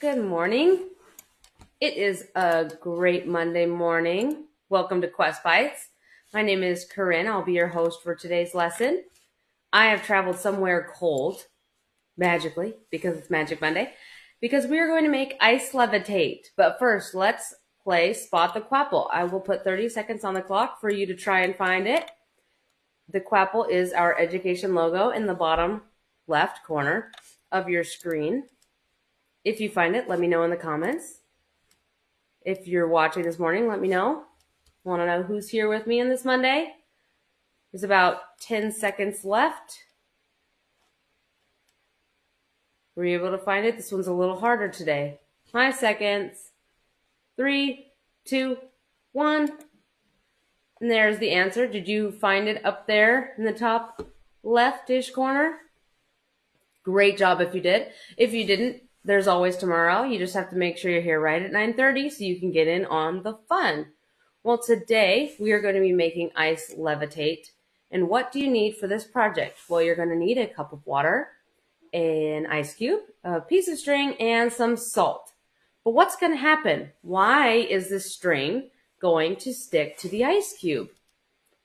Good morning. It is a great Monday morning. Welcome to Quest Bites. My name is Corinne. I'll be your host for today's lesson. I have traveled somewhere cold, magically, because it's Magic Monday, because we are going to make ice levitate. But first, let's play Spot the Quapple. I will put 30 seconds on the clock for you to try and find it. The Quapple is our education logo in the bottom left corner of your screen. If you find it, let me know in the comments. If you're watching this morning, let me know. Want to know who's here with me on this Monday? There's about 10 seconds left. Were you able to find it? This one's a little harder today. 5 seconds. 3, 2, 1. And there's the answer. Did you find it up there in the top left-ish corner? Great job if you did. If you didn't, there's always tomorrow. You just have to make sure you're here right at 9:30 so you can get in on the fun. Well, today we are going to be making ice levitate. And what do you need for this project? Well, you're going to need a cup of water, an ice cube, a piece of string, and some salt. But what's going to happen? Why is this string going to stick to the ice cube?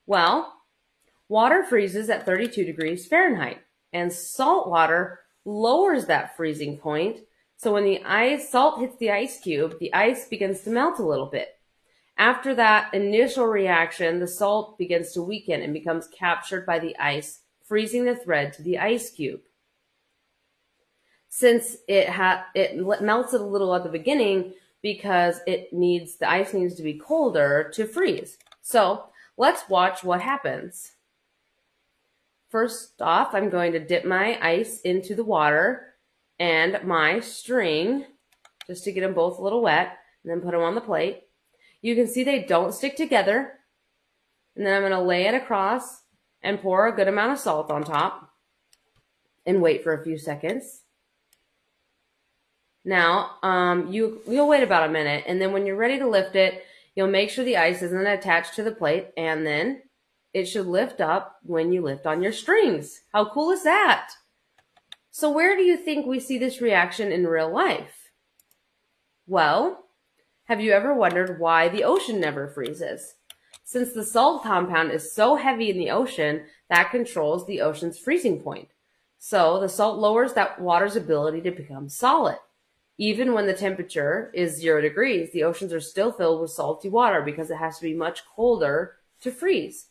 Well, water freezes at 32 degrees Fahrenheit, and salt water lowers that freezing point. So when the salt hits the ice cube, the ice begins to melt a little bit. After that initial reaction, the salt begins to weaken and becomes captured by the ice, freezing the thread to the ice cube. Since it melts it a little at the beginning because the ice needs to be colder to freeze. So let's watch what happens. First off, I'm going to dip my ice into the water and my string, just to get them both a little wet, and then put them on the plate. You can see they don't stick together. And then I'm going to lay it across and pour a good amount of salt on top and wait for a few seconds. Now, you'll wait about a minute, and then when you're ready to lift it, you'll make sure the ice isn't attached to the plate, and then it should lift up when you lift on your strings. How cool is that? So where do you think we see this reaction in real life? Well, have you ever wondered why the ocean never freezes? Since the salt compound is so heavy in the ocean, that controls the ocean's freezing point. So the salt lowers that water's ability to become solid. Even when the temperature is 0 degrees, the oceans are still filled with salty water because it has to be much colder to freeze.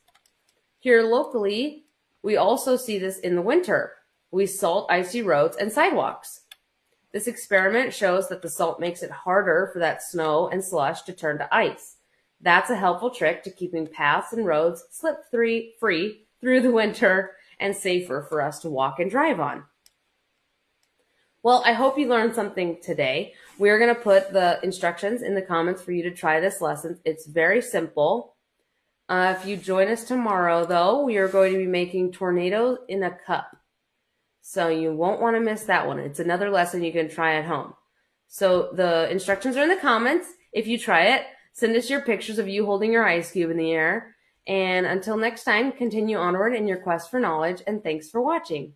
Here locally, we also see this in the winter. We salt icy roads and sidewalks. This experiment shows that the salt makes it harder for that snow and slush to turn to ice. That's a helpful trick to keeping paths and roads slip-free through the winter and safer for us to walk and drive on. Well, I hope you learned something today. We're going to put the instructions in the comments for you to try this lesson. It's very simple. If you join us tomorrow, though, we are going to be making tornadoes in a cup. So you won't want to miss that one. It's another lesson you can try at home. So the instructions are in the comments. If you try it, send us your pictures of you holding your ice cube in the air. And until next time, continue onward in your quest for knowledge, and thanks for watching.